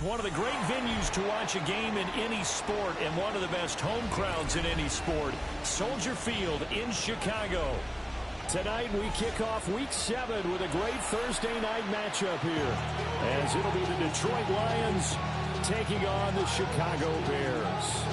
One of the great venues to watch a game in any sport and one of the best home crowds in any sport, Soldier Field in Chicago. Tonight we kick off Week 7 with a great Thursday night matchup here, as it'll be the Detroit Lions taking on the Chicago Bears.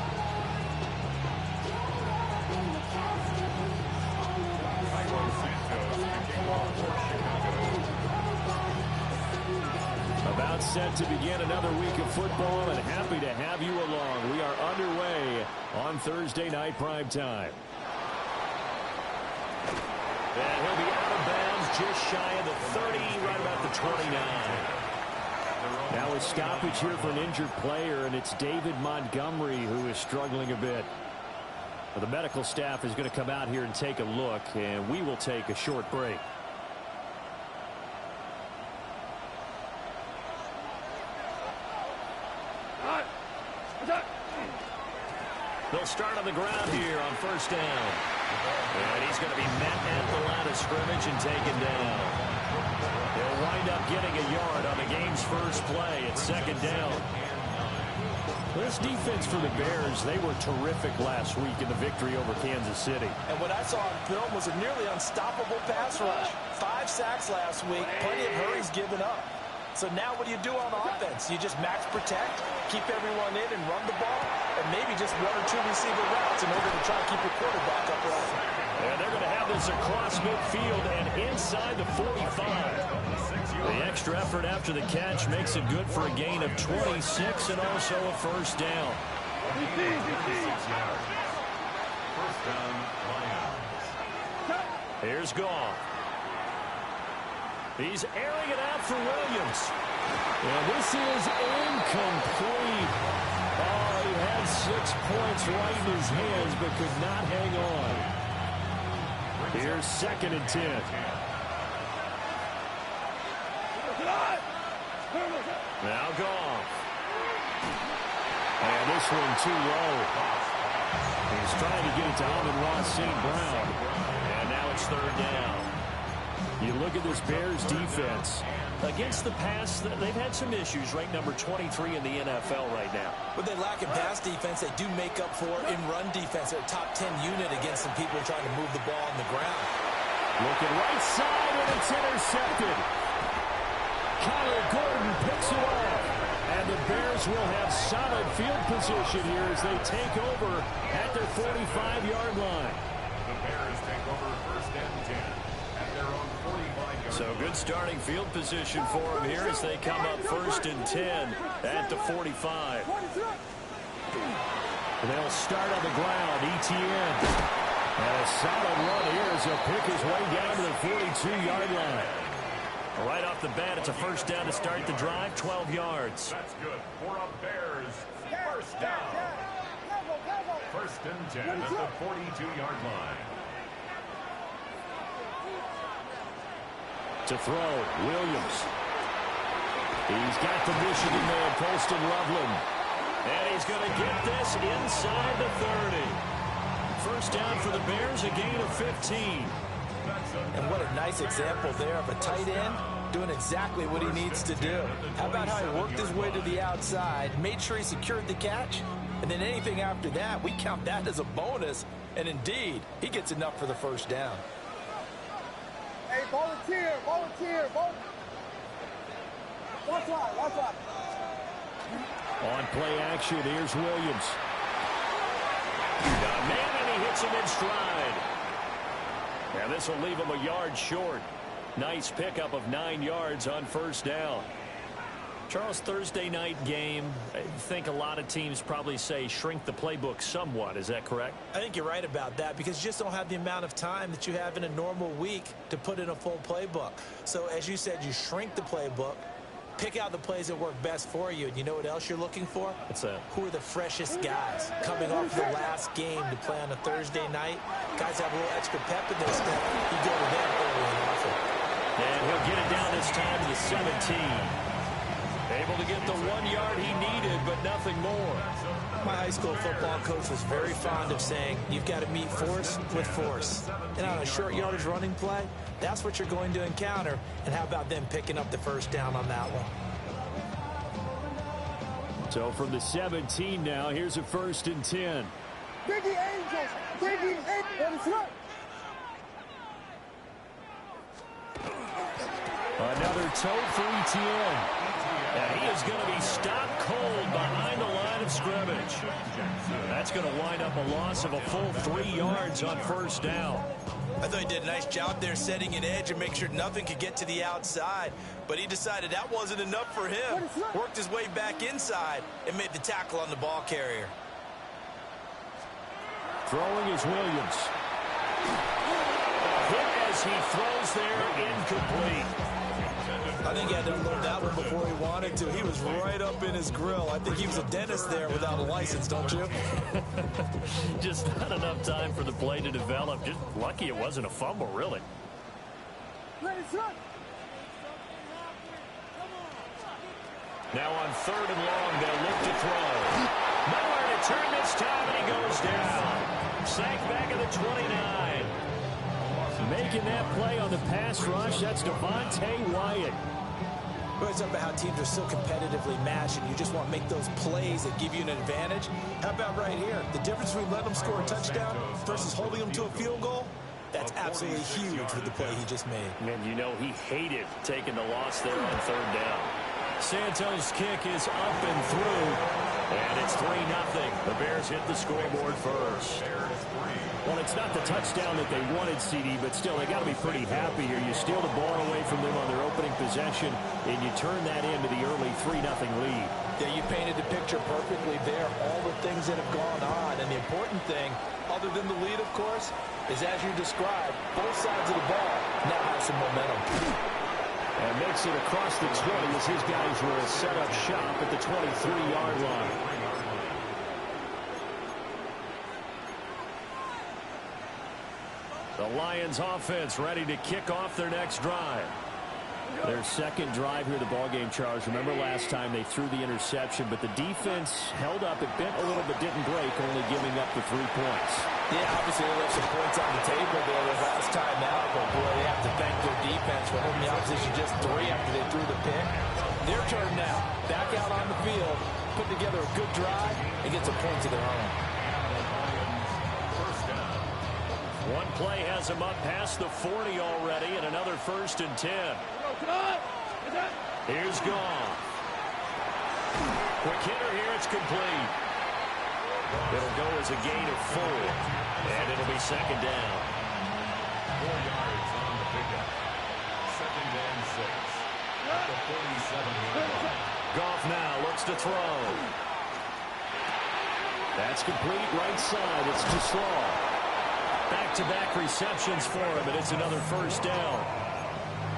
About set to begin another week of football, and happy to have you along. We are underway on Thursday night primetime. And he'll be out of bounds just shy of the 30, right about the 29. Now a stoppage here for an injured player, and it's David Montgomery who is struggling a bit. Well, the medical staff is going to come out here and take a look, and we will take a short break. They'll start on the ground here on first down. And he's going to be met at the line of scrimmage and taken down. They'll wind up getting a yard on the game's first play at second down. This defense for the Bears, they were terrific last week in the victory over Kansas City. And what I saw on film was a nearly unstoppable pass rush. 5 sacks last week, plenty of hurries given up. So now what do you do on offense? You just max protect, keep everyone in and run the ball, and maybe just 1 or 2 receiver routes in order to try to keep your quarterback upright. And they're going to have this across midfield and inside the 45. The extra effort after the catch makes it good for a gain of 26 and also a first down. Here's Goff. He's airing it out for Williams. And this is incomplete. Oh, he had 6 points right in his hands but could not hang on. Here's second and 10. Now Goff. And this one too low. He's trying to get it to Amon-Ra St. Brown. And now it's third down. You look at this Bears defense. Against the pass, they've had some issues, ranked number 23 in the NFL right now. What they lack in pass defense, they do make up for in run defense. They're a top 10 unit against some people trying to move the ball on the ground. Looking right side, and it's intercepted. Kyler Gordon picks it off. And the Bears will have solid field position here as they take over at their 45-yard line. The Bears take over first and 10. So good starting field position for them here as they come up first and 10 at the 45. They'll start on the ground. ETN. And a solid run here as he'll pick his way down to the 42-yard line. Right off the bat, it's a first down to start the drive, 12 yards. That's good for a Bears first down. First and 10 at the 42-yard line. To throw, Williams. He's got the Michigan man, Colston Loveland. And he's going to get this inside the 30. First down for the Bears, a gain of 15. And what a nice example there of a tight end doing exactly what he needs to do. How about how he worked his way to the outside, made sure he secured the catch, and then anything after that, we count that as a bonus. And indeed, he gets enough for the first down. Hey, volunteer. Watch out. On play action, here's Williams. Man, and he hits him in stride. And this will leave him a yard short. Nice pickup of 9 yards on first down. Charles, Thursday night game, I think a lot of teams probably say shrink the playbook somewhat. Is that correct? I think you're right about that because you just don't have the amount of time that you have in a normal week to put in a full playbook. So as you said, you shrink the playbook, pick out the plays that work best for you. And you know what else you're looking for? What's that? Who are the freshest guys coming off the last game to play on a Thursday night? Guys have a little extra pep in their step. You go to them early and often. And he'll get it down this time to the 17. Able to get the 1 yard he needed, but nothing more. My high school football coach was very fond of saying, you've got to meet force with force. And on a short yardage running play, that's what you're going to encounter. And how about them picking up the first down on that one? So from the 17 now, here's a 1st and 10. Biggie Angels. Biggie Angels. Another toe for Etienne. And he is going to be stopped cold behind the line of scrimmage. That's going to wind up a loss of a full 3 yards on 1st down. I thought he did a nice job there setting an edge and make sure nothing could get to the outside. But he decided that wasn't enough for him. Worked his way back inside and made the tackle on the ball carrier. Throwing is Williams. Hit as he throws there, incomplete. I think he had to unload that one before he wanted to. He was right up in his grill. I think he was a dentist there without a license, don't you? Just not enough time for the play to develop. Just lucky it wasn't a fumble, really. Now on 3rd and long, they'll look to throw. Nowhere to turn this time, and he goes down. Sacked back at the 29. Making that play on the pass rush, that's Devontae Wyatt. We always talk about how teams are so competitively matched, and you just want to make those plays that give you an advantage. How about right here? The difference between letting them score a touchdown versus holding them to a field goal, that's absolutely huge with the play he just made. Man, you know he hated taking the loss there on 3rd down. Santos' kick is up and through, and it's 3-0. The Bears hit the scoreboard first. Well, it's not the touchdown that they wanted, CD, but still, they got to be pretty happy here. You steal the ball away from them on their opening possession, and you turn that into the early 3-0 lead. Yeah, you painted the picture perfectly there, all the things that have gone on. And the important thing, other than the lead, of course, is as you described, both sides of the ball now have some momentum. And makes it across the 20 as his guys will set up shop at the 23-yard line. The Lions offense ready to kick off their next drive. Their second drive here of the ballgame, Charles. Remember last time they threw the interception, but the defense held up. It bent a little but didn't break, only giving up the 3 points. Yeah, obviously they left some points on the table there the last time out, but boy, they have to thank their defense for holding the opposition just 3 after they threw the pick. Their turn now. Back out on the field, put together a good drive, and get some points of their own. One play has him up past the 40 already, and another 1st and 10. Here's Goff. Quick hitter here, it's complete. It'll go as a gain of 4, and it'll be 2nd down. 4 yards on the pickup. 2nd and 6. At the 47-yard line. Goff now looks to throw. That's complete right side. It's Gislaw. Back-to-back receptions for him, and it's another 1st down.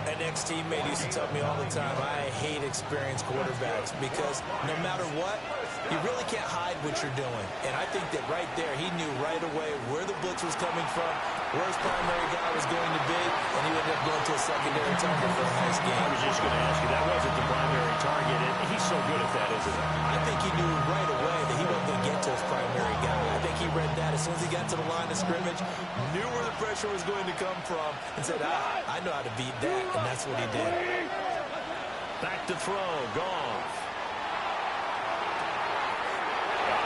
An ex-teammate used to tell me all the time, I hate experienced quarterbacks because no matter what, you really can't hide what you're doing. And I think that right there, he knew right away where the blitz was coming from, where his primary guy was going to be, and he ended up going to a secondary target for a nice game. I was just going to ask you, that wasn't the primary target, and he's so good at that, isn't he? I think he knew right away that he wasn't going to get to his primary guy. I think he read that as soon as he got to the line of scrimmage, knew where the pressure was going to come from, and said, I know how to beat that, and that's what he did. Back to throw, Goff.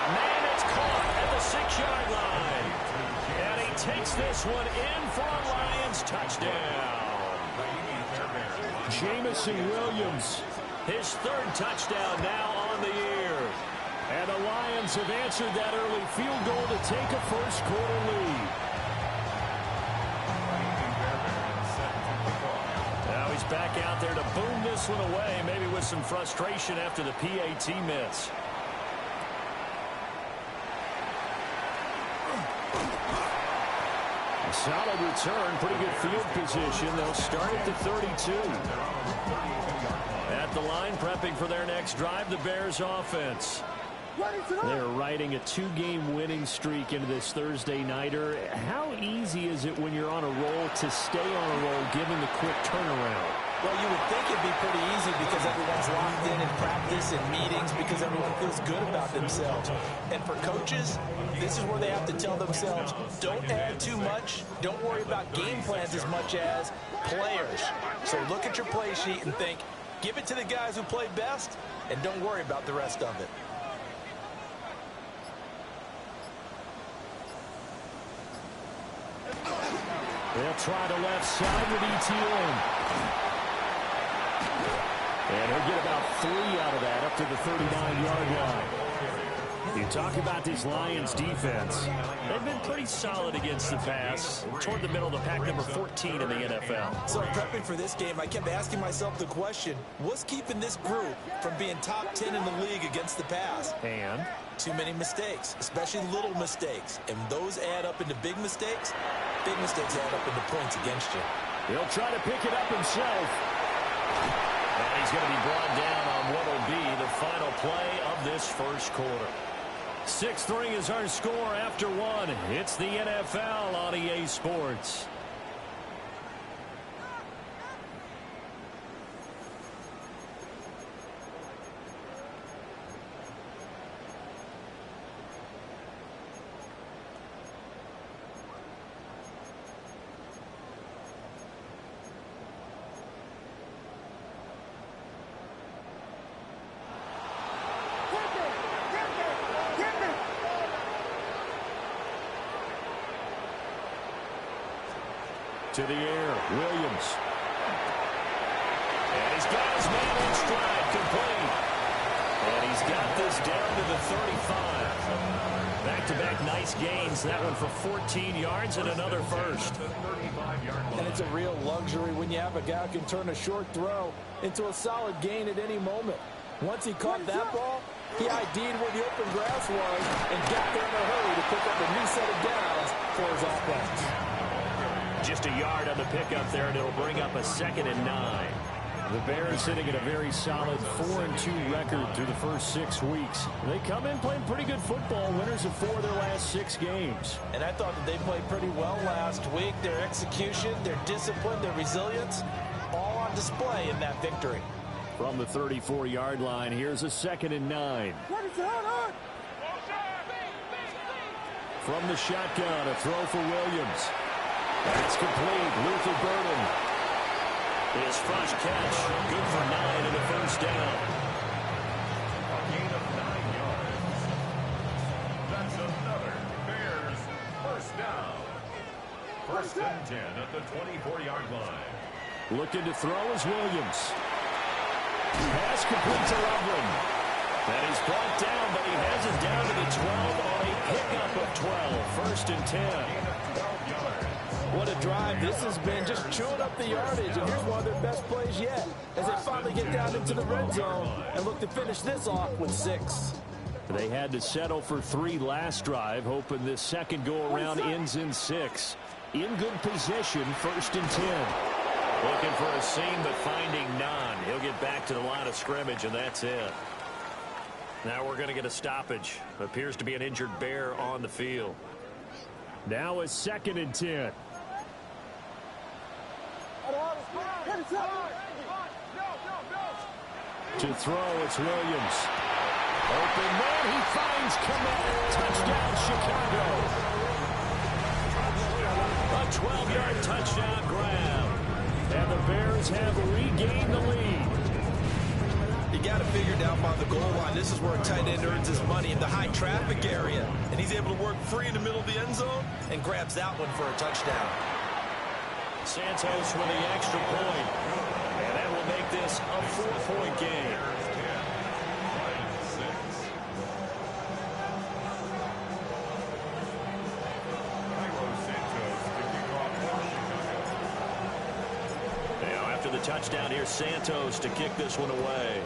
Man, it's caught at the 6-yard line. And he takes this one in for a Lions touchdown. Jameson Williams, his 3rd touchdown now on the year. And the Lions have answered that early field goal to take a first-quarter lead. Now he's back out there to boom this one away, maybe with some frustration after the PAT miss. Solid return, pretty good field position. They'll start at the 32. At the line, prepping for their next drive, the Bears offense. They're riding a 2-game winning streak into this Thursday nighter. How easy is it when you're on a roll to stay on a roll given the quick turnaround? Well, you would think it'd be pretty easy because everyone's locked in practice and meetings because everyone feels good about themselves. And for coaches, this is where they have to tell themselves, don't add too much. Don't worry about game plans as much as players. So look at your play sheet and think, give it to the guys who play best, and don't worry about the rest of it. They'll try the left side with Etienne. And he'll get about 3 out of that up to the 39-yard line. You talk about this Lions defense. They've been pretty solid against the pass. Toward the middle of the pack, number 14 in the NFL. So prepping for this game, I kept asking myself the question, what's keeping this group from being top 10 in the league against the pass? And too many mistakes, especially little mistakes. And those add up into big mistakes. Big mistakes add up into points against you. He'll try to pick it up himself. And he's going to be brought down on what will be the final play of this first quarter. 6-3 is our score after 1. It's the NFL on EA Sports. To the air, Williams. And he's got his man in stride, complete. And he's got this down to the 35. Back-to-back nice gains. That one for 14 yards and another first. And it's a real luxury when you have a guy who can turn a short throw into a solid gain at any moment. Once he caught that ball, he ID'd where the open grass was and got there in a hurry to pick up a new set of downs for his offense. Just a yard on the pickup there, and it'll bring up a 2nd and 9. The Bears sitting at a very solid 4-2 record through the first 6 weeks. They come in playing pretty good football, winners of 4 of their last 6 games. And I thought that they played pretty well last week. Their execution, their discipline, their resilience, all on display in that victory. From the 34-yard line, here's a 2nd and 9. From the shotgun, a throw for Williams. That's complete. Luther Burden. His first catch, good for 9 and a first down. A gain of 9 yards. That's another Bears first down. 1st and 10 at the 24-yard line. Looking to throw is Williams. Pass complete to Loveland. And he's brought down, but he has it down to the 12 on a pickup of 12. 1st and 10. What a drive. This has been just chewing up the yardage, and here's one of their best plays yet as they finally get down into the red zone and look to finish this off with 6. They had to settle for 3 last drive, hoping this second go-around ends in 6. In good position, 1st and 10. Looking for a seam, but finding none. He'll get back to the line of scrimmage, and that's it. Now we're going to get a stoppage. Appears to be an injured Bear on the field. Now a 2nd and 10. To throw, it's Williams. Open man, he finds Kmet. Touchdown, Chicago. A 12-yard touchdown grab. And the Bears have regained the lead. You got to figure down by the goal line. This is where a tight end earns his money in the high traffic area. And he's able to work free in the middle of the end zone and grabs that one for a touchdown. Santos with the extra point. And that will make this a 4-point game. Now after the touchdown, here's Santos to kick this one away.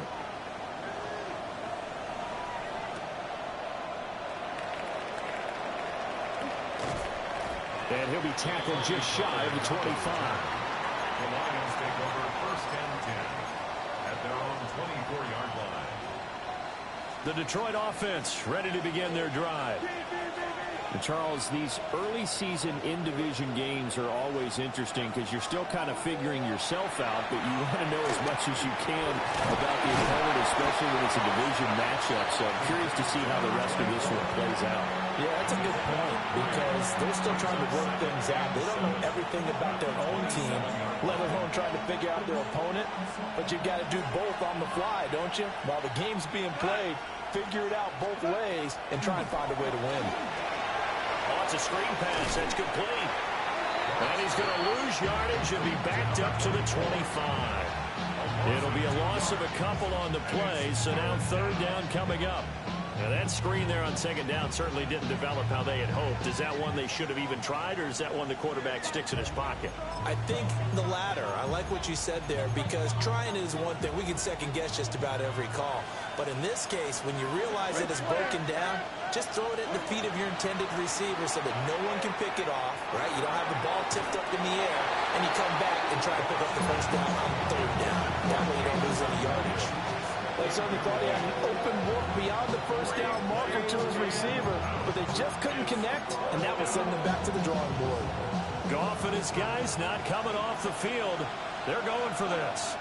And he'll be tackled just shy of the 25. The Lions take over 1st and 10 at their own 24-yard line. The Detroit offense ready to begin their drive. And Charles, these early season in-division games are always interesting because you're still kind of figuring yourself out, but you want to know as much as you can about the opponent, especially when it's a division matchup. So I'm curious to see how the rest of this one plays out. Yeah, that's a good point because they're still trying to work things out. They don't know everything about their own team, let alone trying to figure out their opponent. But you've got to do both on the fly, don't you? While the game's being played, figure it out both ways and try and find a way to win. Oh, it's a screen pass. That's complete. And he's going to lose yardage and be backed up to the 25. It'll be a loss of a couple on the play, so now third down coming up. Now that screen there on second down certainly didn't develop how they had hoped. Is that one they should have even tried, or is that one the quarterback sticks in his pocket? I think the latter. I like what you said there, because trying is one thing. We can second guess just about every call. But in this case, when you realize it is broken down, just throw it at the feet of your intended receiver so that no one can pick it off, right? You don't have the ball tipped up in the air, and you come back and try to pick up the first down on third down. That way you don't lose any yardage. They certainly thought he had an open look beyond the first down marker to his receiver, but they just couldn't connect, and that will send them back to the drawing board. Goff and his guys not coming off the field. They're going for this.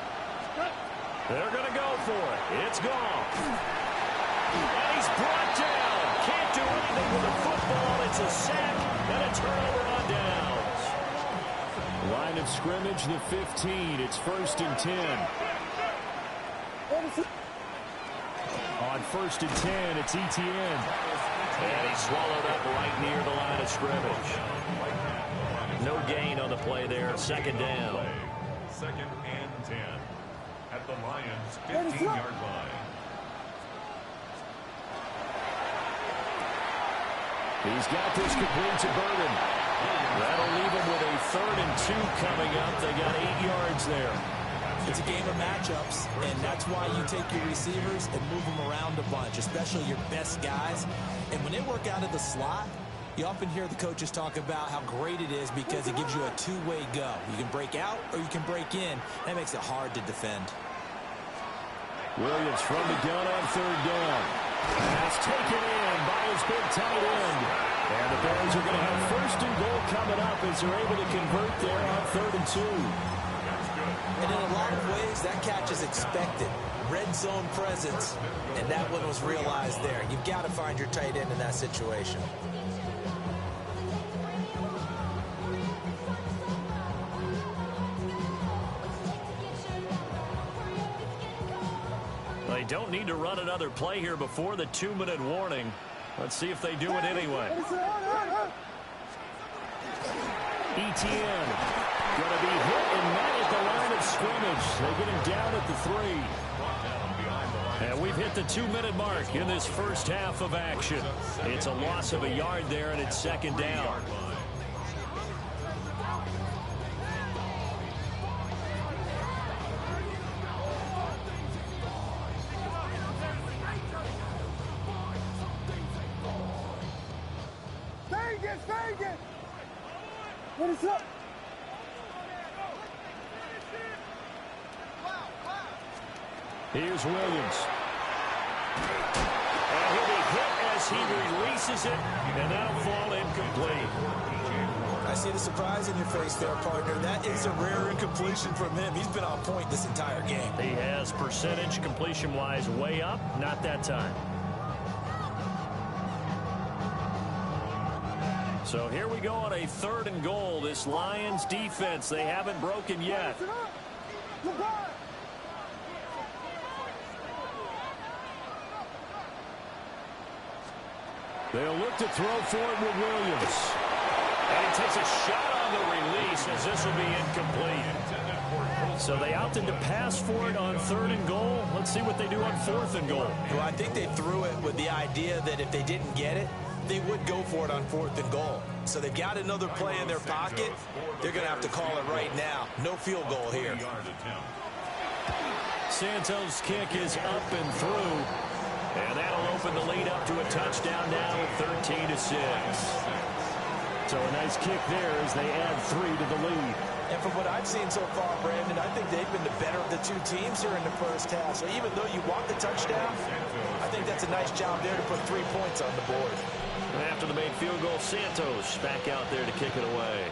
They're going to go for it. It's Goff. And he's brought down. Can't do anything with the football. It's a sack and a turnover on downs. Line of scrimmage, the 15. It's 1st and 10. On 1st and 10, it's Etienne. And he's swallowed up right near the line of scrimmage. No gain on the play there. 2nd down. 2nd and 10 at the Lions' 15-yard line. He's got this complete to Burden. That'll leave him with a 3rd and 2 coming up. They got 8 yards there. It's a game of matchups, and that's why you take your receivers and move them around a bunch, especially your best guys. And when they work out of the slot, you often hear the coaches talk about how great it is because it gives you a two-way go. You can break out or you can break in. That makes it hard to defend. Williams from the gun on 3rd down. Pass taken in by his big tight end. And the Bears are going to have 1st and goal coming up as they're able to convert there on 3rd and 2. And in a lot of ways, that catch is expected. Red zone presence, and that one was realized there. You've got to find your tight end in that situation. They don't need to run another play here before the 2-minute warning. Let's see if they do it anyway. Etienne going to be hit and met at the line of scrimmage. They get him down at the 3. And we've hit the 2-minute mark in this first half of action. It's a loss of a yard there, and it's 2nd down. Vegas! What is up? Here's Williams. And he'll be hit as he releases it, and that'll fall incomplete. I see the surprise in your face there, partner. That is a rare incompletion from him. He's been on point this entire game. He has percentage completion-wise way up, not that time. So here we go on a 3rd and goal. This Lions defense, they haven't broken yet. They'll look to throw for it with Williams. And he takes a shot on the release as this will be incomplete. So they opted to pass for it on 3rd and goal. Let's see what they do on 4th and goal. Well, I think they threw it with the idea that if they didn't get it, they would go for it on 4th and goal. So they've got another play in their pocket. They're going to have to call it right now. No field goal here. Santos' kick is up and through. And that'll open the lead up to a touchdown now at 13-6. So a nice kick there as they add 3 to the lead. And from what I've seen so far, Brandon, I think they've been the better of the two teams here in the first half. So even though you want the touchdown, I think that's a nice job there to put 3 points on the board. And after the made field goal, Santos back out there to kick it away.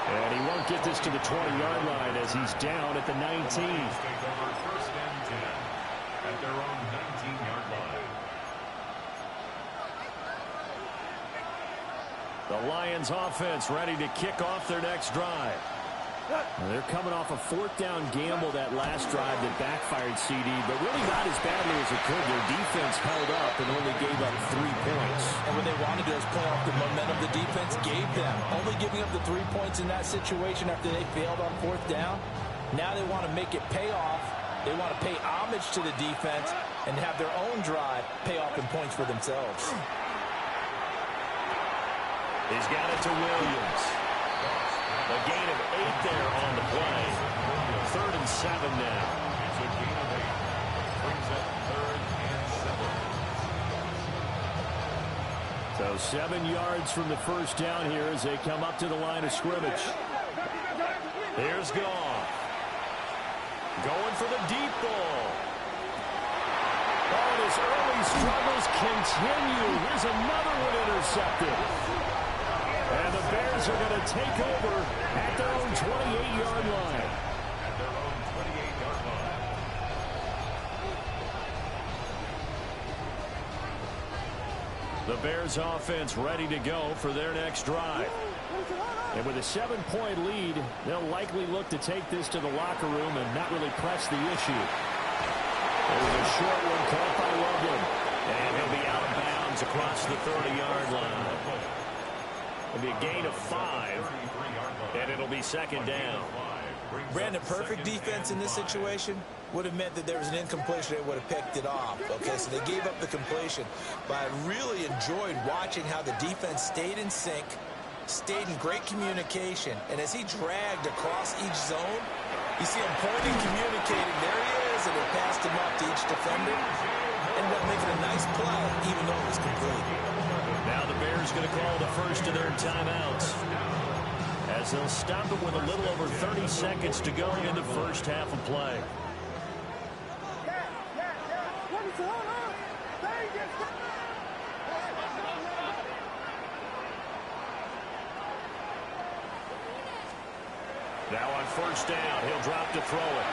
And he won't get this to the 20-yard line as he's down at the 19. First and 10 at their own 19-yard line. The Lions offense ready to kick off their next drive. Well, they're coming off a fourth-down gamble that last drive that backfired, CD, but really not as badly as it could. Their defense held up and only gave up 3 points. And what they wanted to do is play off the momentum the defense gave them. Only giving up the 3 points in that situation after they failed on fourth down. Now they want to make it pay off. They want to pay homage to the defense and have their own drive pay off in points for themselves. He's got it to Williams. A gain of 8 there on the play. 3rd and 7 now. It's a gain of 8. Brings up 3rd and 7. So 7 yards from the first down here as they come up to the line of scrimmage. Here's Goff. Going for the deep ball. Oh, and his early struggles continue. Here's another one intercepted. And the Bears are going to take over at their own 28-yard line. At their own 28-yard line. The Bears offense ready to go for their next drive. And with a 7-point lead, they'll likely look to take this to the locker room and not really press the issue. There's a short one caught by Logan. And he'll be out of bounds across the 30-yard line. It'll be a gain of 5, and it'll be 2nd down. Brandon, perfect defense in this situation would have meant that there was an incompletion. They would have picked it off. Okay, so they gave up the completion. But I really enjoyed watching how the defense stayed in sync, stayed in great communication. And as he dragged across each zone, you see him pointing, communicating. There he is, and they passed him up to each defender. Ended up making a nice play, even though it was complete. Now the Bears going to call the first of their timeouts, as they'll stop it with a little over 30 seconds to go in the first half of play. Now on first down, he'll drop to throw it.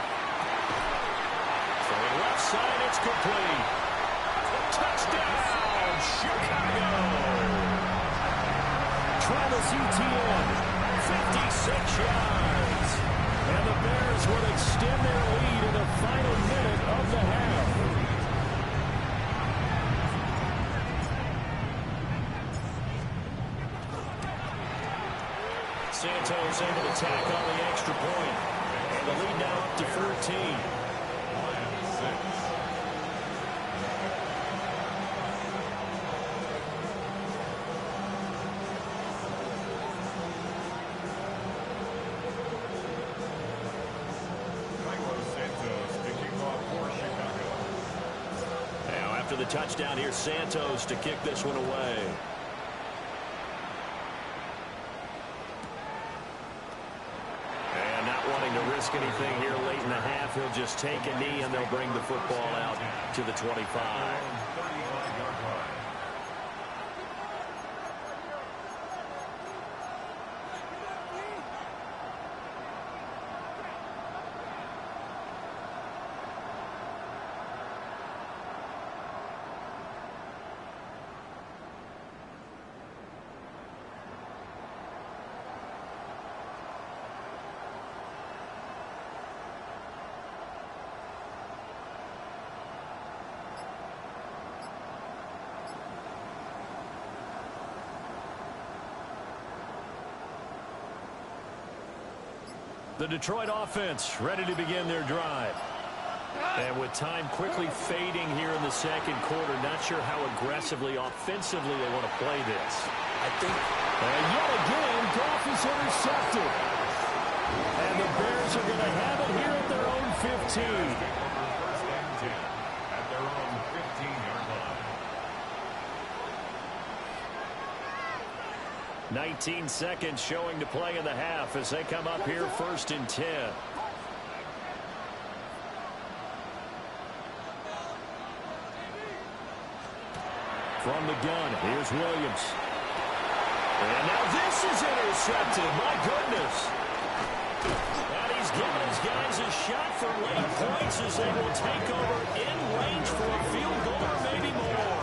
Throwing left side, it's complete. Touchdown, Chicago! Travis Etienne, 56 yards. And the Bears will extend their lead in the final minute of the half. Santos able to tack on the extra point. And the lead now up to 14. After the touchdown, here's Santos to kick this one away. And not wanting to risk anything here late in the half, he'll just take a knee and they'll bring the football out to the 25. The Detroit offense ready to begin their drive. And with time quickly fading here in the second quarter, not sure how aggressively, offensively they want to play this. I think. And yet again, Goff is intercepted. And the Bears are going to have it here at their own 15. First and 10 at their own 15-yard line. 19 seconds showing to play in the half as they come up here 1st and 10. From the gun, here's Williams. And now this is intercepted. My goodness. And he's giving his guys a shot for late points as they will take over in range for a field goal or maybe more.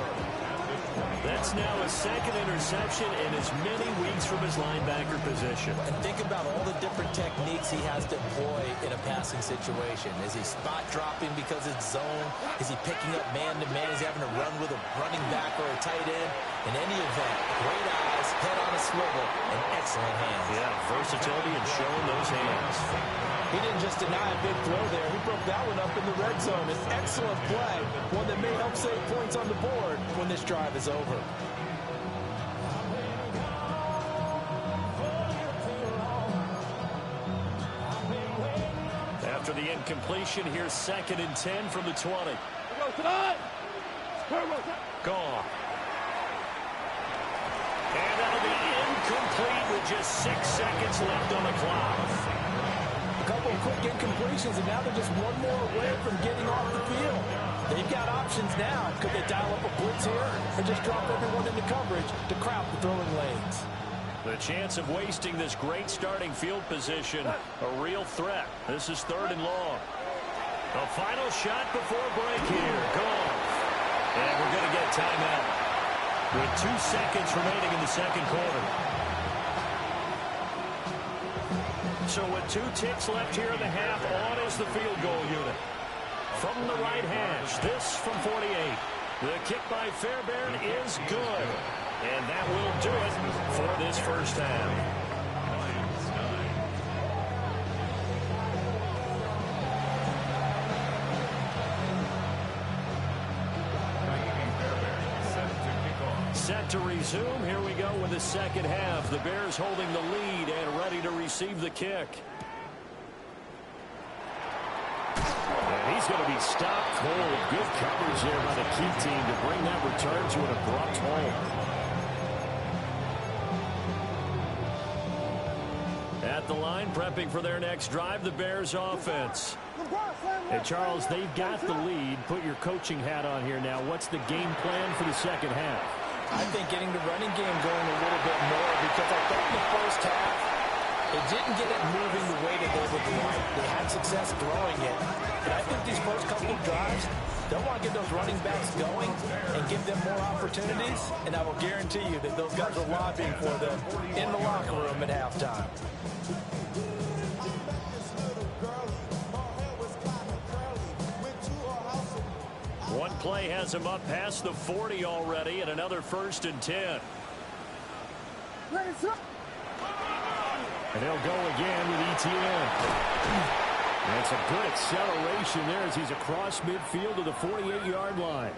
That That's now his second interception in as many weeks from his linebacker position. And think about all the different techniques he has to employ in a passing situation. Is he spot dropping because it's zone? Is he picking up man-to-man? Is he having to run with a running back or a tight end? In any event, great eyes, head on a swivel, and excellent hands. Yeah, versatility and showing those hands. He didn't just deny a big throw there. He broke that one up in the red zone. An excellent play, one that may help save points on the board when this drive is over. After the incompletion, here's 2nd and 10 from the 20. Gone. And that'll be incomplete with just 6 seconds left on the clock. A couple of quick incompletions, and now they're just one more away from getting off the field. They've got options now. Could they dial up a blitz here or just drop everyone into coverage to crowd the throwing lanes? The chance of wasting this great starting field position, a real threat. This is 3rd and long. The final shot before break here. Gone. And we're going to get a timeout with 2 seconds remaining in the second quarter. So with 2 ticks left here in the half, on is the field goal unit. From the right hash, this from 48. The kick by Fairbairn is good. And that will do it for this first half. Set to resume. Here we go with the second half. The Bears holding the lead and ready to receive the kick. And he's going to be stopped cold. Good coverage there by the key team to bring that return to an abrupt halt. At the line, prepping for their next drive, the Bears offense. Hey, Charles, they've got the lead. Put your coaching hat on here now. What's the game plan for the second half? I think getting the running game going a little bit more, because I thought in the first half, they didn't get it moving the way that they would like. They had success throwing it. But I think these first couple of drives, they'll want to get those running backs going and give them more opportunities. And I will guarantee you that those guys are lobbying for them in the locker room at halftime. One play has him up past the 40 already, and another 1st and 10. And he'll go again with ETN. And it's a good acceleration there as he's across midfield to the 48-yard line.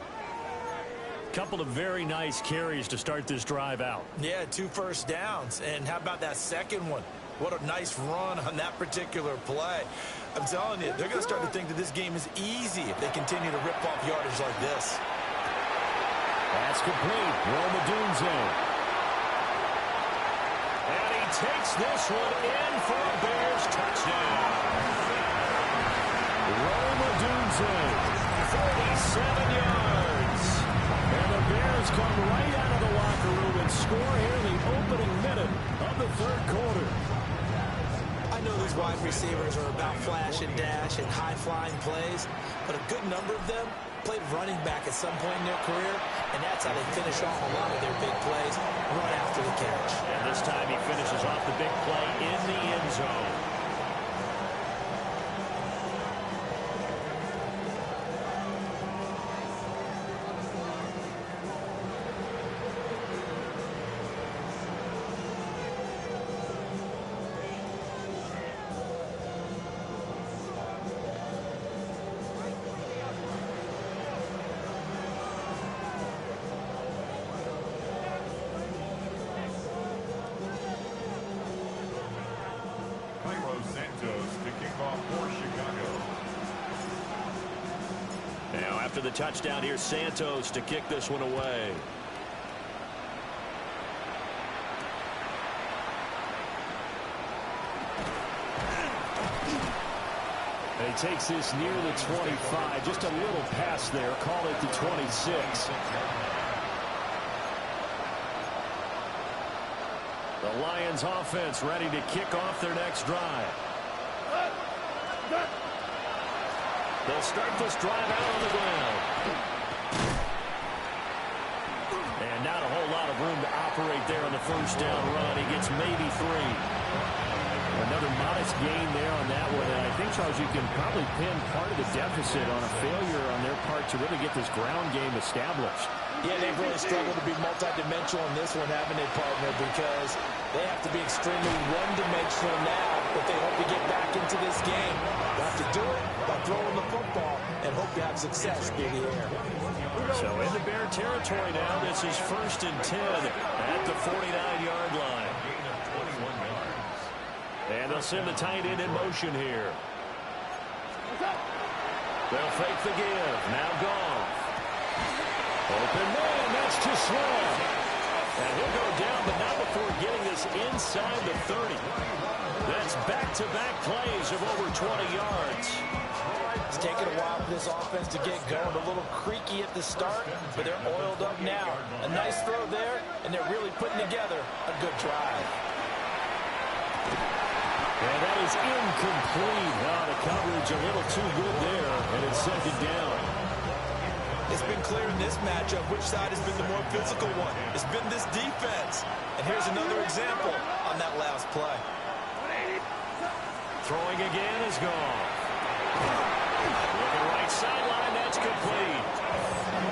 Couple of very nice carries to start this drive out. Yeah, 2 first downs. And how about that second one? What a nice run on that particular play. I'm telling you, they're going to start to think that this game is easy if they continue to rip off yardage like this. That's complete. Rome Odunze. And he takes this one in for a Bears touchdown. Rome Odunze, 47 yards. And the Bears come right out of the locker room and score here in the opening minute of the 3rd quarter. I know these wide receivers are about flash and dash and high-flying plays, but a good number of them played running back at some point in their career, and that's how they finish off a lot of their big plays, run after the catch. And this time he finishes off the big play in the end zone. After the touchdown, here's Santos to kick this one away. And he takes this near the 25. Just a little pass there. Call it the 26. The Lions offense ready to kick off their next drive. They'll start this drive out on the ground. And now to hold of room to operate there on the first down run. He gets maybe 3. Another modest gain there on that one. And I think, Charles, you can probably pin part of the deficit on a failure on their part to really get this ground game established. Yeah, they've really struggled to be multidimensional in this one, haven't they, partner? Because they have to be extremely one-dimensional now, but they hope to get back into this game. You have to do it by throwing the football and hope you have success through the air. So into Bear territory now. This is 1st and 10 at the 49-yard line. And they'll send the tight end in motion here. They'll fake the give. Now Goff. Open man. That's too slow. And he'll go down, but not before getting this inside the 30. That's back-to-back plays of over 20 yards. It's taken a while for this offense to get going. A little creaky at the start, but they're oiled up now. A nice throw there, and they're really putting together a good drive. And that is incomplete. The coverage a little too good there, and it's 2nd down. It's been clear in this matchup which side has been the more physical one. It's been this defense. And here's another example on that last play. Throwing again is gone. Looking right sideline, that's complete.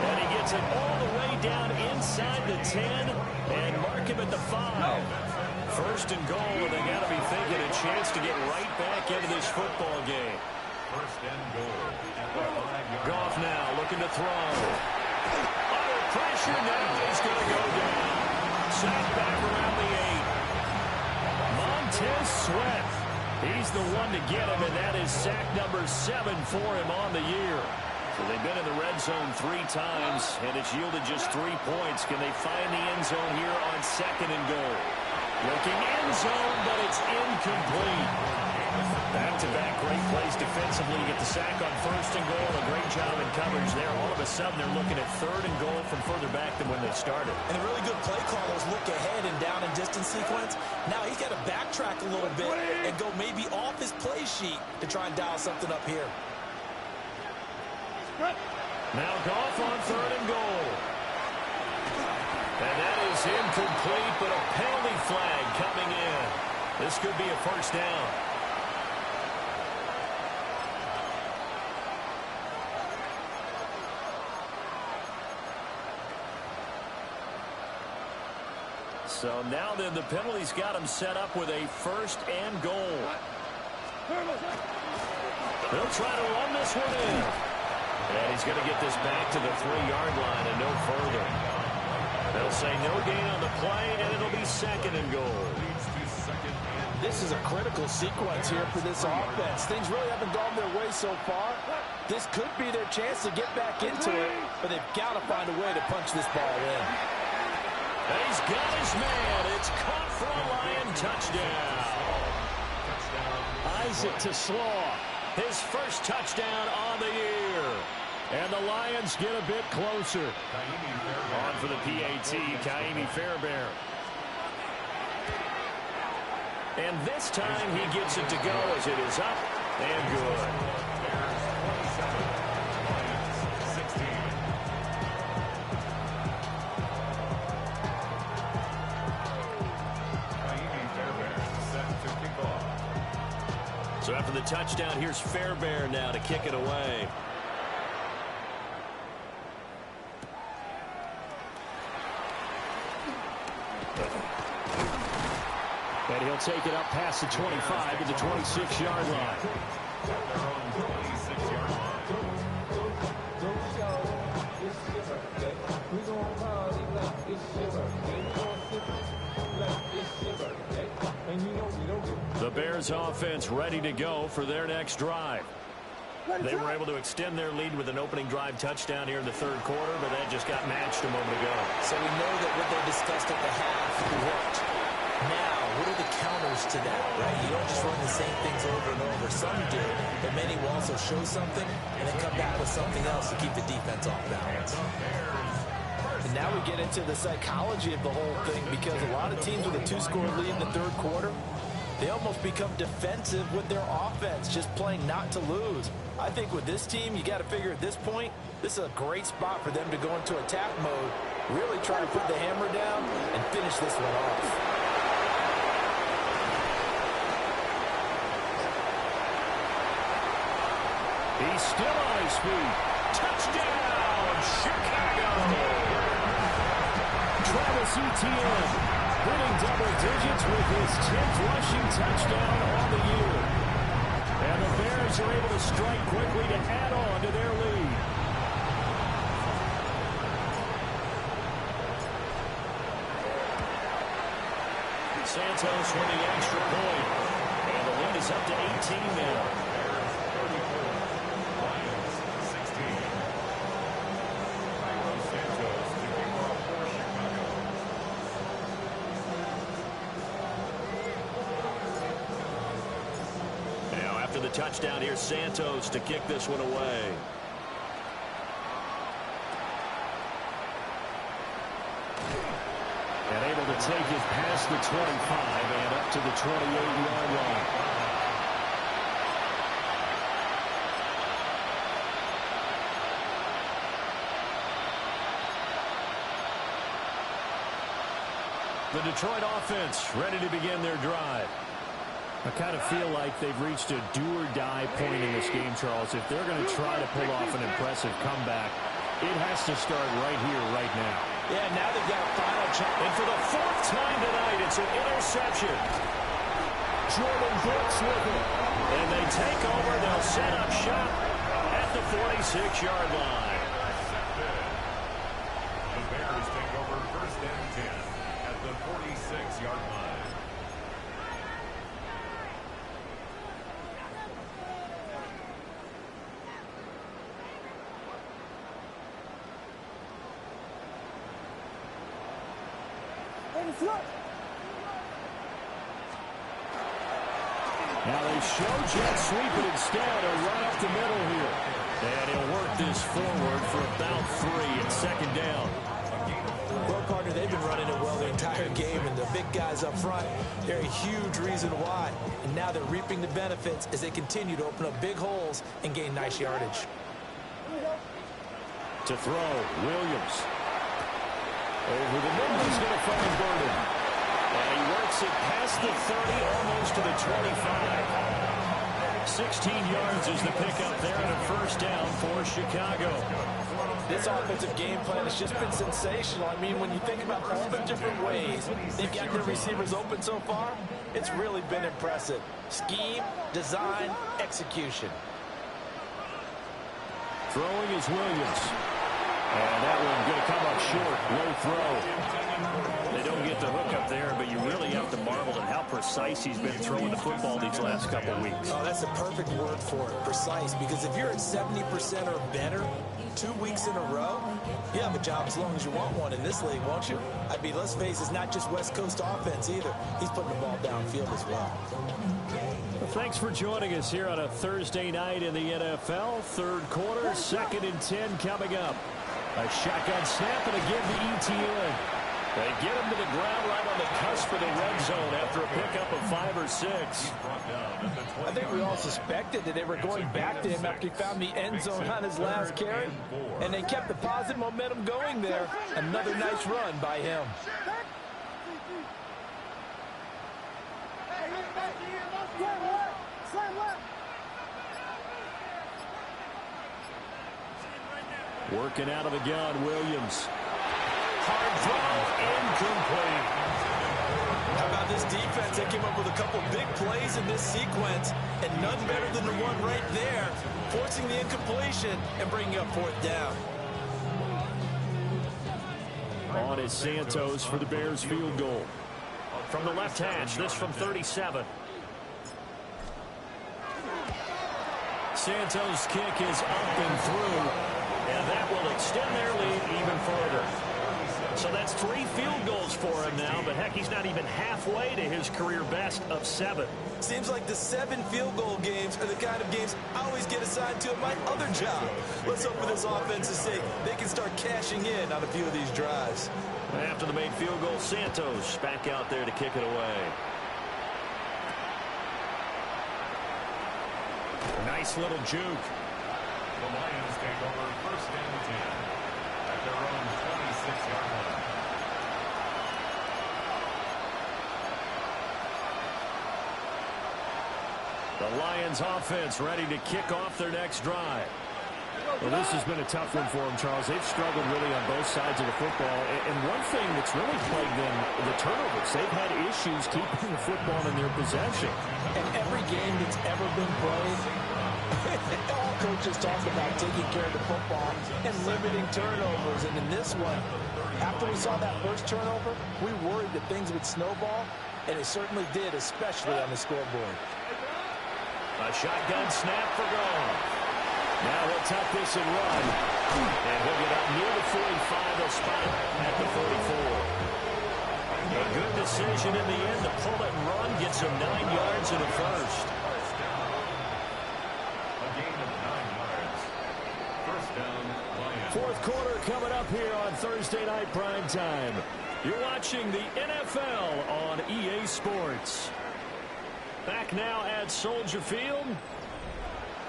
And he gets it all the way down inside the 10 and mark him at the 5. 1st and goal, and they got to be thinking a chance to get right back into this football game. 1st and goal. Goff now looking to throw. Under pressure now, he's going to go down. Sacked back around the 8. Montez Sweat. He's the one to get him, and that is sack number 7 for him on the year. So they've been in the red zone 3 times, and it's yielded just 3 points. Can they find the end zone here on 2nd and goal? Looking end zone, but it's incomplete. Back-to-back great plays defensively. You get the sack on 1st and goal. A great job in coverage there. All of a sudden, they're looking at 3rd and goal from further back than when they started. And the really good play callers look ahead and down and distance sequence. Now he's got to backtrack a little bit and go maybe off his play sheet to try and dial something up here. Now Goff on 3rd and goal. And that is incomplete, but a penalty flag coming in. This could be a 1st down. So now then the penalty's got him set up with a 1st and goal. They'll try to run this one in. And he's going to get this back to the 3-yard line and no further. They'll say no gain on the play, and it'll be 2nd and goal. This is a critical sequence here for this offense. Things really haven't gone their way so far. This could be their chance to get back into it, but they've got to find a way to punch this ball in. And he's got his man. It's caught for a Lion touchdown. Isaac TeSlaa, his 1st touchdown on the year. And the Lions get a bit closer. On for the PAT, Ka'imi Fairbairn. And this time he gets it to go as it is up and good. So after the touchdown, here's Fairbairn now to kick it away. And he'll take it up past the 25 to the 26-yard line. The Bears offense ready to go for their next drive. They were able to extend their lead with an opening drive touchdown here in the 3rd quarter, but that just got matched a moment ago. So we know that what they discussed at the half worked. Now, what are the counters to that, right? You don't just run the same things over and over. Some do, but many will also show something and then come back with something else to keep the defense off balance. And now we get into the psychology of the whole thing, because a lot of teams with a 2-score lead in the 3rd quarter, they almost become defensive with their offense, just playing not to lose. I think with this team, you got to figure at this point, this is a great spot for them to go into attack mode Really trying to put the hammer down and finish this one off. He's still on his feet. Touchdown, Chicago! Travis Etienne hitting double digits with his 10th rushing touchdown on the year. And the Bears are able to strike quickly to add on to their lead. Santos with the extra point. And the lead is up to 18 now. The touchdown here, Santos to kick this one away. And able to take it past the 25 and up to the 28-yard line. The Detroit offense ready to begin their drive. I kind of feel like they've reached a do-or-die point in this game, Charles. If they're going to try to pull off an impressive comeback, it has to start right here, right now. Yeah, now they've got a final chance. And for the 4th time tonight, it's an interception. Jordan Brooks with it. And they take over. They'll set up shop at the 46-yard line. The Bears take over 1st and 10 at the 46-yard line. Now they show jet sweep it instead, or run up the middle here. And he'll work this forward for about 3 and 2nd down. Well, partner, they've been running it well the entire game, and the big guys up front, they're a huge reason why. And now they're reaping the benefits as they continue to open up big holes and gain nice yardage. To throw, Williams. Over the middle, he's going to find Burden. And he works it past the 30, almost to the 25. 16 yards is the pickup there, and a 1st down for Chicago. This offensive game plan has just been sensational. I mean, when you think about all the different ways they've got their receivers open so far, it's really been impressive. Scheme, design, execution. Throwing is Williams. And that one going to come up short. Low throw. They don't get the hook up there, but you really have to marvel at how precise he's been throwing the football these last couple of weeks. Oh, that's a perfect word for it, precise, because if you're at 70% or better 2 weeks in a row, you have a job as long as you want one in this league, won't you? I mean, let's face it, it's not just West Coast offense either. He's putting the ball downfield as well. Well, thanks for joining us here on a Thursday night in the NFL. 3rd quarter, 2nd and 10 coming up. A shotgun snap and a give to Etienne. They get him to the ground right on the cusp of the red zone after a pickup of 5 or 6. I think we all suspected that they were going back to him after he found the end zone on his last carry. And they kept the positive momentum going there. Another nice run by him. Working out of the gun, Williams. Hard throw, incomplete. How about this defense? They came up with a couple big plays in this sequence, and none better than the one right there, forcing the incompletion and bringing up 4th down. On is Santos for the Bears field goal. From the left hash, this from 37. Santos' kick is up and through, and that will extend their lead even further. So that's 3 field goals for him now, but heck, he's not even halfway to his career best of 7. Seems like the 7 field goal games are the kind of games I always get assigned to at my other job. Let's hope for this offense's sake they can start cashing in on a few of these drives. After the made field goal, Santos back out there to kick it away. Nice little juke. The Lions take over 1st and 10 at at their own 26-yard line. The Lions offense ready to kick off their next drive. Well, this has been a tough one for them, Charles. They've struggled really on both sides of the football. And one thing that's really plagued them, the turnovers. They've had issues keeping the football in their possession. And every game that's ever been played, all coaches talk about taking care of the football and limiting turnovers. And in this one, after we saw that first turnover, we worried that things would snowball, and it certainly did, especially on the scoreboard. A shotgun snap for Goff. Now he'll tuck this and run. And he'll get up near the 45. They'll spot it at the 44. A good decision in the end to pull it and run. Gets him 9 yards in the first. A gain of 9 yards. First down, Lions. Fourth quarter coming up here on Thursday Night Prime Time. You're watching the NFL on EA Sports. Back now at Soldier Field.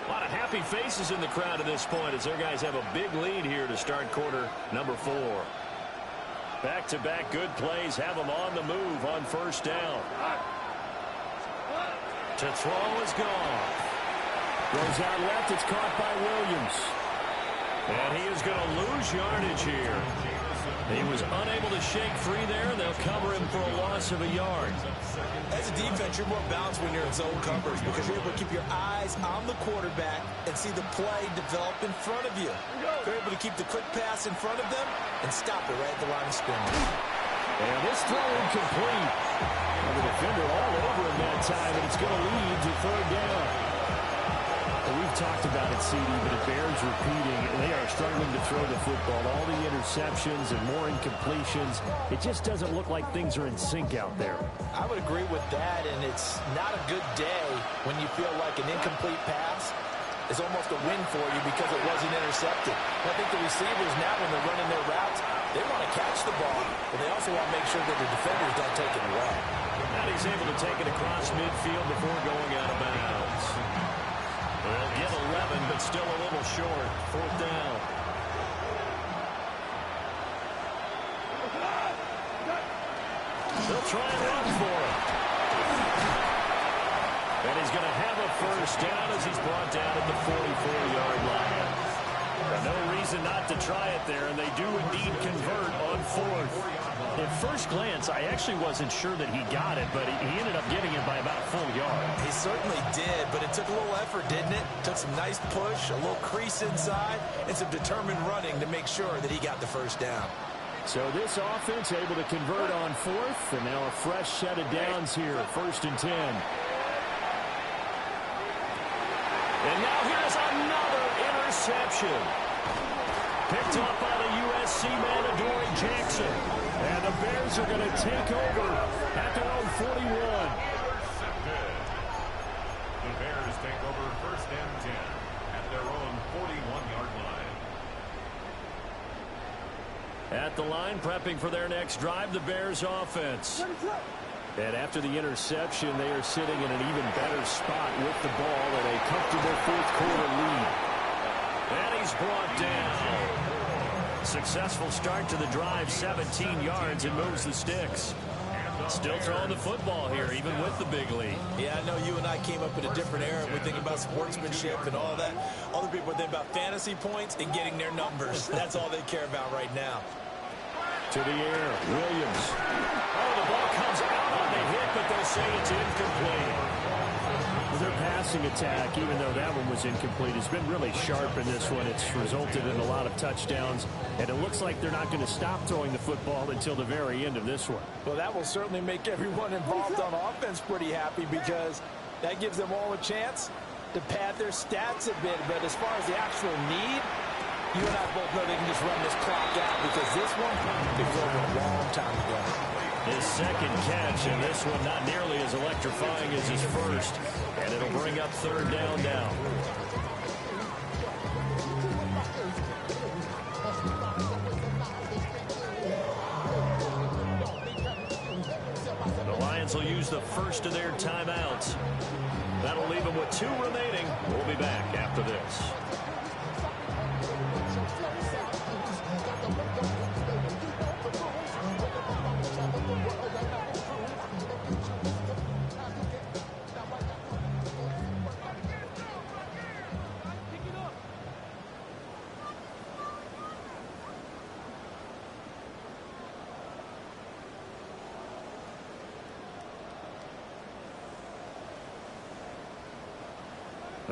A lot of happy faces in the crowd at this point as their guys have a big lead here to start quarter number 4. Back-to-back good plays have them on the move on first down. To throw is gone. Goes out left. It's caught by Williams. And he is going to lose yardage here. He was unable to shake free there. They'll cover him for a loss of a yard. As a defense, you're more balanced when you're in zone coverage because you're able to keep your eyes on the quarterback and see the play develop in front of you. You're able to keep the quick pass in front of them and stop it right at the line of scrimmage. And this throw incomplete. And the defender all over him that time, and it's going to lead to third down. Well, we've talked about it, CD, but it bears repeating. They are struggling to throw the football. All the interceptions and more incompletions. It just doesn't look like things are in sync out there. I would agree with that, and it's not a good day when you feel like an incomplete pass is almost a win for you because it wasn't intercepted. I think the receivers now, when they're running their routes, they want to catch the ball, but they also want to make sure that the defenders don't take it away. And he's able to take it across midfield before going out of bounds. They'll get 11, but still a little short. Fourth down. They'll try and run for it. And he's going to have a first down as he's brought down at the 44-yard line. No reason not to try it there, and they do indeed convert on fourth. At first glance, I actually wasn't sure that he got it, but he ended up getting it by about a full yard. He certainly did, but it took a little effort, didn't it? Took some nice push, a little crease inside, and some determined running to make sure that he got the first down. So this offense able to convert on fourth, and now a fresh set of downs here, 1st and 10. And now here's another interception. Picked up by the USC man, Adoree Jackson. And the Bears are going to take over at their own 41. Intercepted. The Bears take over 1st and 10 at their own 41-yard line. At the line, prepping for their next drive, the Bears offense. And after the interception, they are sitting in an even better spot with the ball at a comfortable fourth quarter lead. And he's brought down. Successful start to the drive, 17 yards, and moves the sticks. Still throwing the football here, even with the big lead. Yeah, I know you and I came up in a different era. We think about sportsmanship and all that. Other people think about fantasy points and getting their numbers. That's all they care about right now. To the air, Williams. Oh, the ball comes out on the hit, but they'll say it's incomplete. Their passing attack, even though that one was incomplete, has been really sharp in this one. It's resulted in a lot of touchdowns, and it looks like they're not going to stop throwing the football until the very end of this one. Well, that will certainly make everyone involved on offense pretty happy because that gives them all a chance to pad their stats a bit. But as far as the actual need, you and I both know they can just run this clock out because this one it was over a long time ago. His second catch, and this one not nearly as electrifying as his first. And it'll bring up third down now. The Lions will use the first of their timeouts. That'll leave them with 2 remaining. We'll be back after this.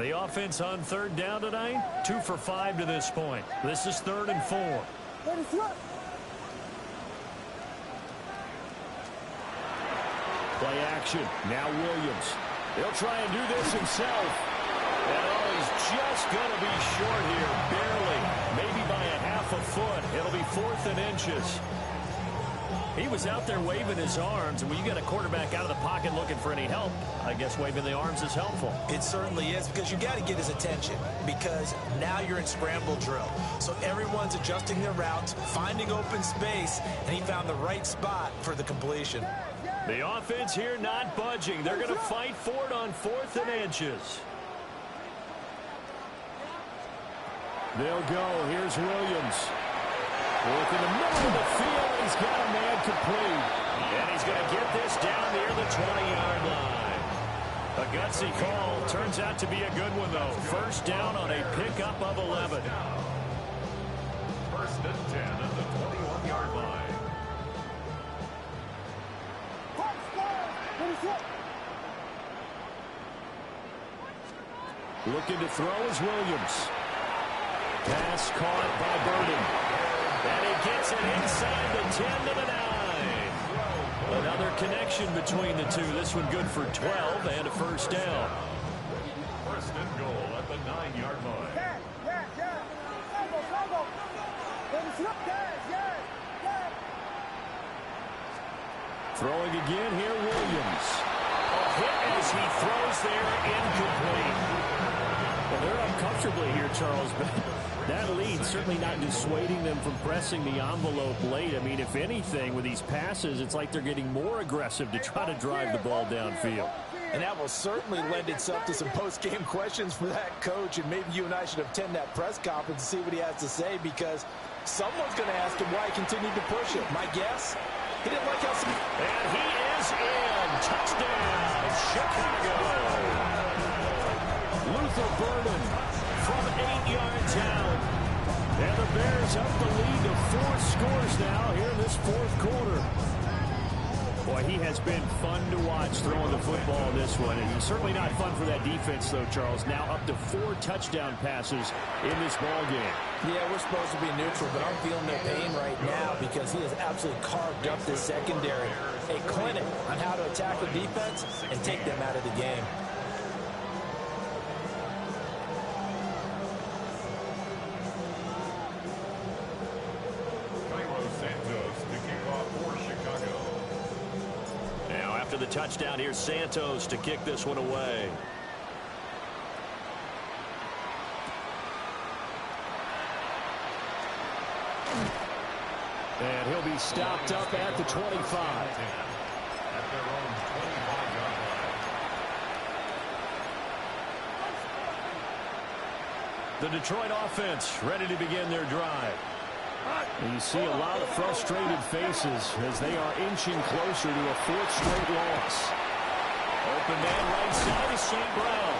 The offense on third down tonight, 2 for 5 to this point. This is 3rd and 4. Play action. Now Williams. He'll try and do this himself. And oh, he's just going to be short here, barely. Maybe by a half a foot. It'll be 4th and inches. He was out there waving his arms, and when you get a quarterback out of the pocket looking for any help, I guess waving the arms is helpful. It certainly is, because you got to get his attention, because now you're in scramble drill. So everyone's adjusting their routes, finding open space, and he found the right spot for the completion. The offense here not budging. They're going to fight for it on 4th and inches. They'll go. Here's Williams. Look in the middle of the field. He's got a man complete. And he's going to get this down near the 20-yard line. A gutsy call. Turns out to be a good one, though. First down on a pickup of 11. 1st and 10 at the 21-yard line. Looking to throw is Williams. Pass caught by Burden. And he gets it inside the 10 to the 9. Another connection between the two. This one good for 12 and a first down. 1st and goal at the 9-yard line. Throwing again here, Williams. A hit as he throws there, incomplete. Well, they're up comfortably here, Charles, but that lead certainly not dissuading them from pressing the envelope late. I mean, if anything, with these passes, it's like they're getting more aggressive to try to drive the ball downfield. And that will certainly lend itself to some post-game questions for that coach, and maybe you and I should attend that press conference and see what he has to say, because someone's going to ask him why he continued to push it. My guess, he didn't like how some... And he is in. Touchdown, Chicago. Luther Burden from 8 yards out. And the Bears up the lead to 4 scores now here in this 4th quarter. Boy, he has been fun to watch throwing the football in this one. And he's certainly not fun for that defense, though, Charles. Now up to 4 touchdown passes in this ball game. Yeah, we're supposed to be neutral, but I'm feeling their pain right now because he has absolutely carved up this secondary. A clinic on how to attack the defense and take them out of the game. The touchdown here, Santos to kick this one away. And he'll be stopped up at the 25. At their own 25-yard line. The Detroit offense ready to begin their drive. And you see a lot of frustrated faces as they are inching closer to a 4th straight loss. Open man right side is St. Brown.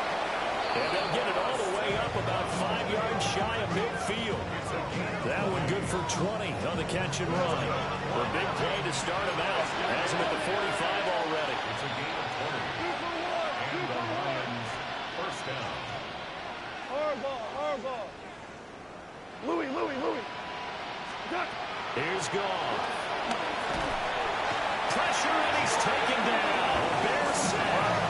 And they'll get it all the way up about 5 yards shy of midfield. That one good for 20 on the catch and run. A big play to start him out. Has him at the 45 already. It's a gain of 20. And the Lions first down. Hard ball. Louis. Here's Goff. Pressure, and he's taken down. Bears sack.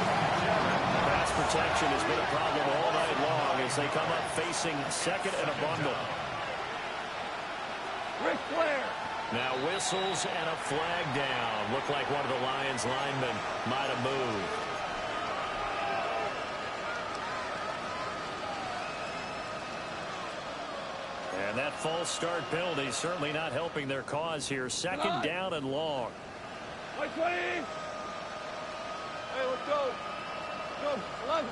Pass protection has been a problem all night long as they come up facing 2nd and a bundle. Ric Flair. Now whistles and a flag down. Looked like one of the Lions linemen might have moved. And that false start penalty certainly not helping their cause here. 2nd down and long. Hey, let's go. Go, 11.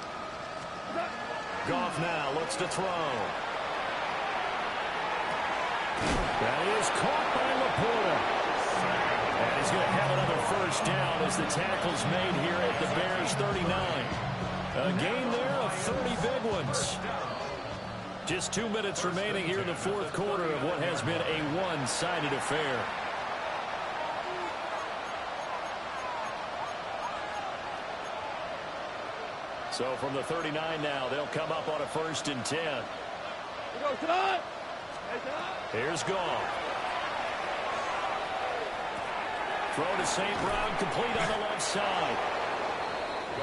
Goff now looks to throw. That is caught by Laporta. And he's going to have another first down as the tackle's made here at the Bears 39. A gain there of 30 big ones. Just 2 minutes remaining here in the 4th quarter of what has been a one-sided affair. So from the 39 now, they'll come up on a 1st and 10. Go, tonight. Hey, tonight. Here's Goff. Throw to St. Brown, complete on the left side.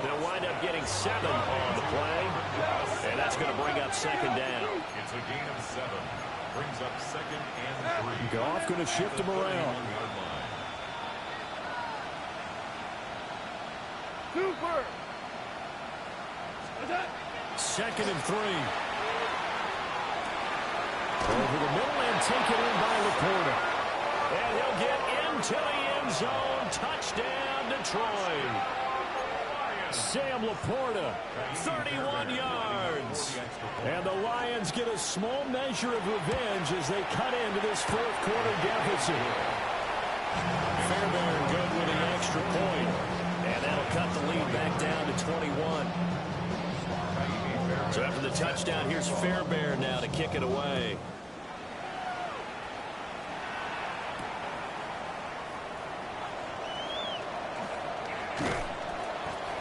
They'll wind up getting 7 on the play, and that's going to bring up 2nd down. It's a gain of 7. Brings up 2nd and 3. Goff going to shift him around. Super. 2nd and 3. Over the middle and taken in by Laporta. And he'll get into the end zone. Touchdown, Detroit. Sam Laporta, 31 yards. And the Lions get a small measure of revenge as they cut into this 4th quarter deficit. Fairbairn good with the extra point. And that'll cut the lead back down to 21. So after the touchdown, here's Fairbairn now to kick it away.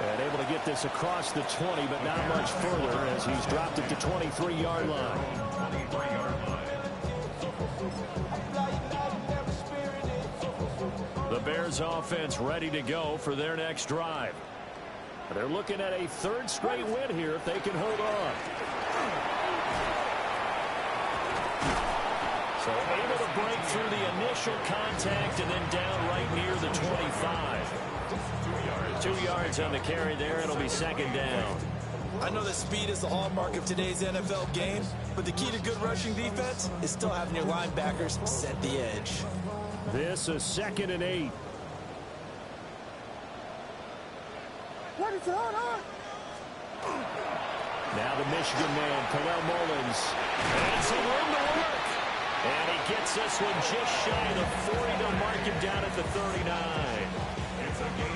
And able to get this across the 20, but not much further as he's dropped it to 23-yard line. The Bears offense ready to go for their next drive. They're looking at a 3rd straight win here if they can hold on. So able to break through the initial contact and then down right near the 25. 2 yards on the carry there. It'll be 2nd down. I know that speed is the hallmark of today's NFL game, but the key to good rushing defense is still having your linebackers set the edge. This is 2nd and 8. What is going on? Now the Michigan man, Terrell Mullins. And some room to work. And he gets this one just shy of the 40. They'll mark him down at the 39.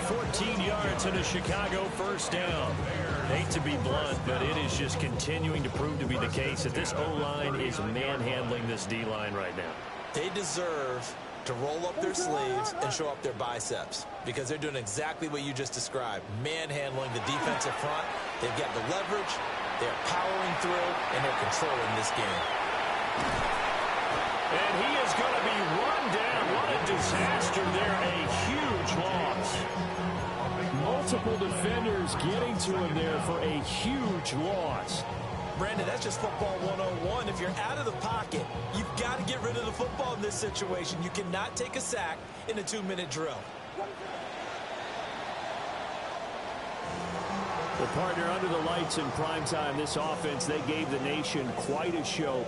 14 yards and a Chicago 1st down. Hate to be blunt, but it is just continuing to prove to be the case that this O-line is manhandling this D-line right now. They deserve to roll up their sleeves and show up their biceps because they're doing exactly what you just described, manhandling the defensive front. They've got the leverage, they're powering through, and they're controlling this game. And he is going to be run down. What a disaster there. A huge loss. Multiple defenders getting to him there for a huge loss. Brandon, that's just football 101. If you're out of the pocket, you've got to get rid of the football in this situation. You cannot take a sack in a 2-minute drill. The partner under the lights in primetime, this offense, they gave the nation quite a show.